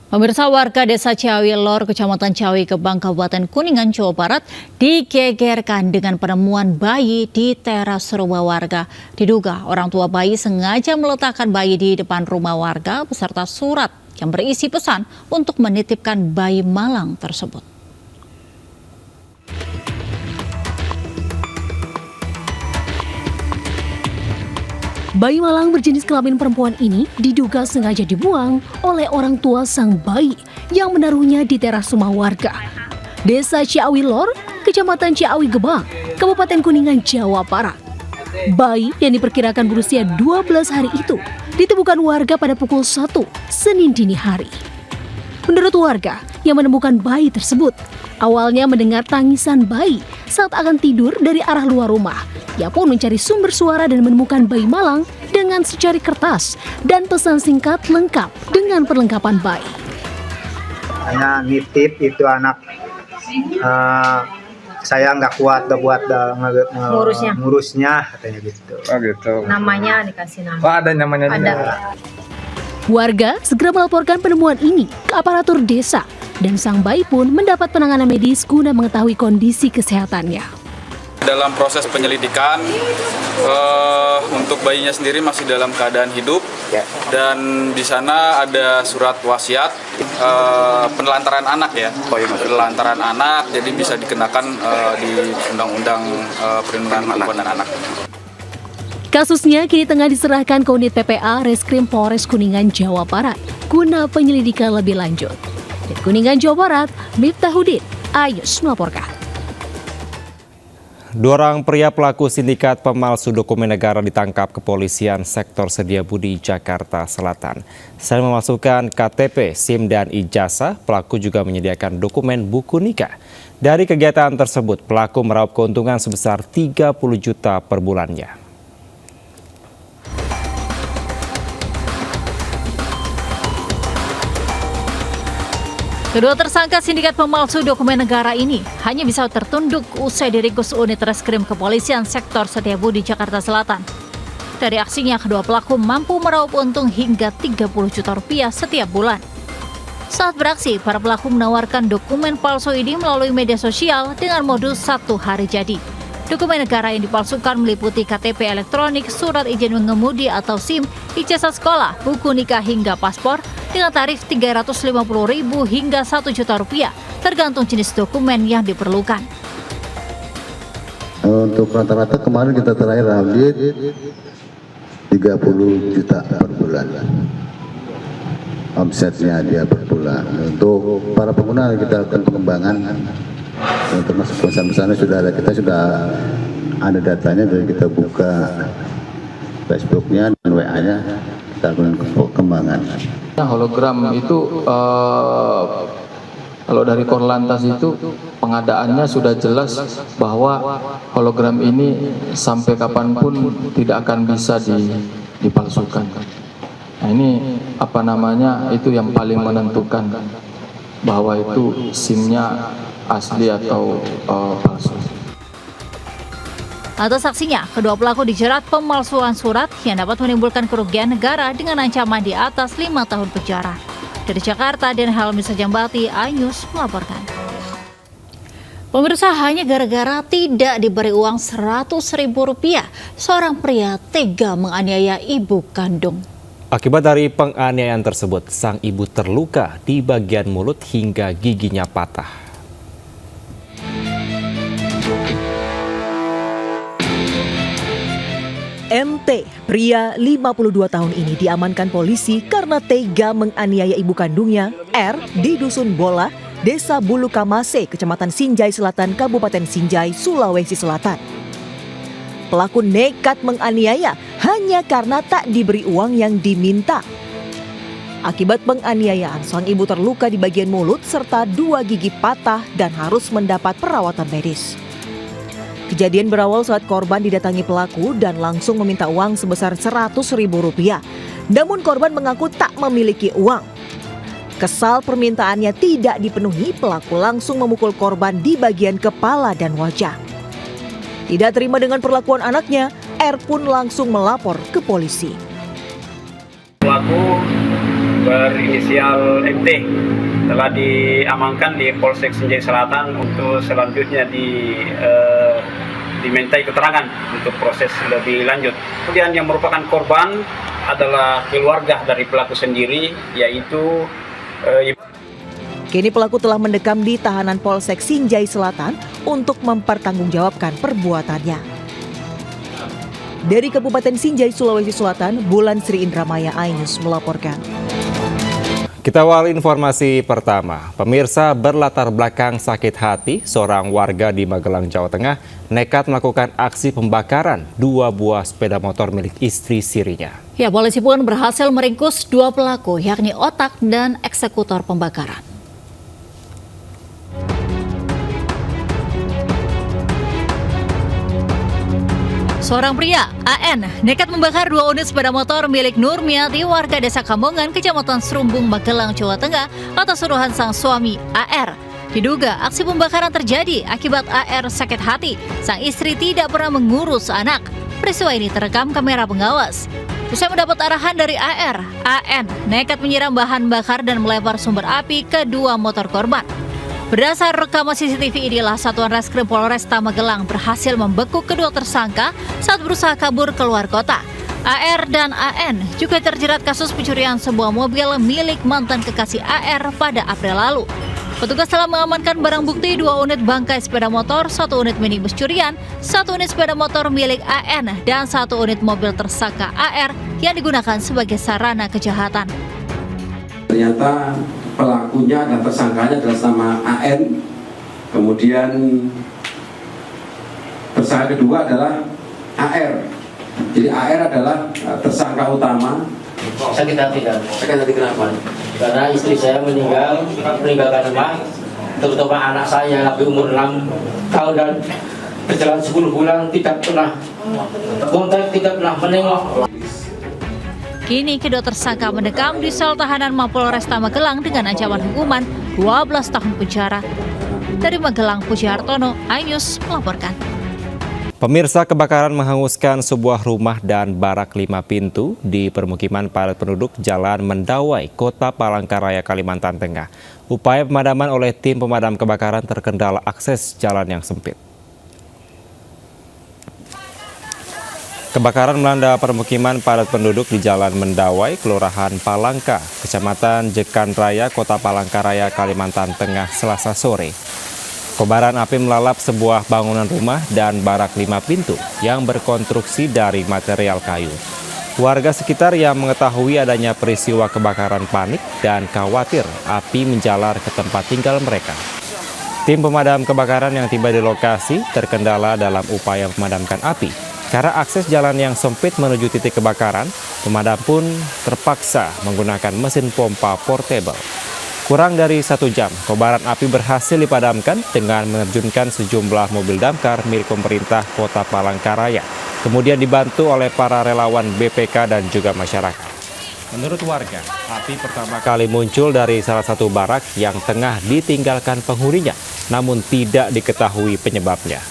Pemirsa, warga desa Ciawi Lor, Kecamatan Ciawi Gebang, Kabupaten Kuningan, Jawa Barat digegerkan dengan penemuan bayi di teras rumah warga. Diduga orang tua bayi sengaja meletakkan bayi di depan rumah warga beserta surat yang berisi pesan untuk menitipkan bayi malang tersebut. Bayi malang berjenis kelamin perempuan ini diduga sengaja dibuang oleh orang tua sang bayi yang menaruhnya di teras rumah warga. Desa Ciawi Lor, Kecamatan Ciawi Gebang, Kabupaten Kuningan, Jawa Barat. Bayi yang diperkirakan berusia 12 hari itu ditemukan warga pada pukul 1 Senin dini hari. Menurut warga yang menemukan bayi tersebut, awalnya mendengar tangisan bayi saat akan tidur dari arah luar rumah. Ia pun mencari sumber suara dan menemukan bayi malang dengan secari kertas dan pesan singkat lengkap dengan perlengkapan bayi. Hanya nitip itu anak, saya nggak kuat buat ngurusnya katanya gitu. Oh gitu. Namanya dikasih nama. Oh, ada namanya. Ada. Warga segera melaporkan penemuan ini ke aparatur desa dan sang bayi pun mendapat penanganan medis guna mengetahui kondisi kesehatannya. Dalam proses penyelidikan, untuk bayinya sendiri masih dalam keadaan hidup dan di sana ada surat wasiat penelantaran anak ya, penelantaran anak, jadi bisa dikenakan di Undang-Undang Perlindungan Anak. Kasusnya kini tengah diserahkan ke unit PPA Reskrim Polres Kuningan, Jawa Barat guna penyelidikan lebih lanjut. Dari Kuningan, Jawa Barat, Miftahudin, Ayus melaporkan. Dua orang pria pelaku sindikat pemalsu dokumen negara ditangkap kepolisian sektor Setiabudi, Jakarta Selatan. Selain memasukkan KTP, SIM, dan ijazah, pelaku juga menyediakan dokumen buku nikah. Dari kegiatan tersebut, pelaku meraup keuntungan sebesar 30 juta per bulannya. Kedua tersangka sindikat pemalsu dokumen negara ini hanya bisa tertunduk usai diringkus unit reskrim kepolisian sektor Setiabudi, Jakarta Selatan. Dari aksinya, kedua pelaku mampu meraup untung hingga 30 juta rupiah setiap bulan. Saat beraksi, para pelaku menawarkan dokumen palsu ini melalui media sosial dengan modus 1 hari jadi. Dokumen negara yang dipalsukan meliputi KTP elektronik, surat izin mengemudi atau SIM, ijazah sekolah, buku nikah hingga paspor, dengan tarif Rp350.000 hingga Rp1 juta, tergantung jenis dokumen yang diperlukan. Untuk rata-rata kemarin kita terakhir audit 30 juta per bulan. Omsetnya dia per bulan. Untuk para pengguna kita lakukan pengembangan. Untuk masuk pesan-pesannya kita sudah ada datanya, dari kita buka Facebooknya dan WA-nya, kita lakukan pengembangan. Hologram itu kalau dari Korlantas itu pengadaannya sudah jelas bahwa hologram ini sampai kapanpun tidak akan bisa dipalsukan. Nah, ini itu yang paling menentukan bahwa itu SIM-nya asli atau palsu. Atas aksinya, kedua pelaku dijerat pemalsuan surat yang dapat menimbulkan kerugian negara dengan ancaman di atas 5 tahun penjara. Dari Jakarta, Dan Helmi Sajambati, iNews melaporkan. Pemirsa, hanya gara-gara tidak diberi uang Rp100.000, seorang pria tega menganiaya ibu kandung. Akibat dari penganiayaan tersebut, sang ibu terluka di bagian mulut hingga giginya patah. MT, pria 52 tahun ini diamankan polisi karena tega menganiaya ibu kandungnya, R, di Dusun Bola, Desa Bulu Kamase, Kecamatan Sinjai Selatan, Kabupaten Sinjai, Sulawesi Selatan. Pelaku nekat menganiaya hanya karena tak diberi uang yang diminta. Akibat penganiayaan, sang ibu terluka di bagian mulut serta 2 gigi patah dan harus mendapat perawatan medis. Kejadian berawal saat korban didatangi pelaku dan langsung meminta uang sebesar Rp100.000. Namun korban mengaku tak memiliki uang. Kesal permintaannya tidak dipenuhi, pelaku langsung memukul korban di bagian kepala dan wajah. Tidak terima dengan perlakuan anaknya, R pun langsung melapor ke polisi. Pelaku berinisial MT telah diamankan di Polsek Sinjai Selatan untuk selanjutnya dimintai keterangan untuk proses lebih lanjut. Kemudian yang merupakan korban adalah keluarga dari pelaku sendiri, yaitu Kini pelaku telah mendekam di tahanan Polsek Sinjai Selatan untuk mempertanggungjawabkan perbuatannya. Dari Kabupaten Sinjai, Sulawesi Selatan, Bulan Sri Indramaya, iNews melaporkan. Kita awali informasi pertama. Pemirsa, berlatar belakang sakit hati, seorang warga di Magelang, Jawa Tengah nekat melakukan aksi pembakaran 2 buah sepeda motor milik istri sirinya. Ya, polisi pun berhasil meringkus 2 pelaku, yakni otak dan eksekutor pembakaran. Seorang pria, AN, nekat membakar 2 unit sepeda motor milik Nurmiati, warga Desa Kambongan, Kecamatan Serumbung, Magelang, Jawa Tengah, atas suruhan sang suami, AR. Diduga aksi pembakaran terjadi akibat AR sakit hati. Sang istri tidak pernah mengurus anak. Peristiwa ini terekam kamera pengawas. Usai mendapat arahan dari AR, AN nekat menyiram bahan bakar dan melempar sumber api ke 2 motor korban. Berdasar rekaman CCTV inilah Satuan Reskrim Polresta Magelang berhasil membekuk kedua tersangka saat berusaha kabur keluar kota. AR dan AN juga terjerat kasus pencurian sebuah mobil milik mantan kekasih AR pada April lalu. Petugas telah mengamankan barang bukti 2 unit bangkai sepeda motor, 1 unit minibus curian, 1 unit sepeda motor milik AN, dan 1 unit mobil tersangka AR yang digunakan sebagai sarana kejahatan. Ternyata pelakunya dan tersangkanya adalah nama AN, kemudian tersangka kedua adalah AR. Jadi AR adalah tersangka utama. Sakit hati kan? Sakit hati kenapa? Karena istri saya meninggalkan rumah, terutama anak saya yang umur 6 tahun dan berjalan 10 bulan tidak pernah kontak, tidak pernah menengok. Kini kedua tersangka mendekam di sel tahanan Mapolresta Magelang dengan ancaman hukuman 12 tahun penjara. Dari Magelang, Puji Hartono, iNews melaporkan. Pemirsa, kebakaran menghanguskan sebuah rumah dan barak 5 pintu di permukiman padat penduduk Jalan Mendawai, Kota Palangkaraya, Kalimantan Tengah. Upaya pemadaman oleh tim pemadam kebakaran terkendala akses jalan yang sempit. Kebakaran melanda permukiman padat penduduk di Jalan Mendawai, Kelurahan Palangka, Kecamatan Jekan Raya, Kota Palangkaraya, Kalimantan Tengah, Selasa sore. Kobaran api melalap sebuah bangunan rumah dan barak 5 pintu yang berkonstruksi dari material kayu. Warga sekitar yang mengetahui adanya peristiwa kebakaran panik dan khawatir api menjalar ke tempat tinggal mereka. Tim pemadam kebakaran yang tiba di lokasi terkendala dalam upaya memadamkan api. Karena akses jalan yang sempit menuju titik kebakaran, pemadam pun terpaksa menggunakan mesin pompa portable. Kurang dari 1 jam, kobaran api berhasil dipadamkan dengan menerjunkan sejumlah mobil damkar milik pemerintah Kota Palangkaraya. Kemudian dibantu oleh para relawan BPK dan juga masyarakat. Menurut warga, api pertama kali muncul dari salah satu barak yang tengah ditinggalkan penghuninya, namun tidak diketahui penyebabnya.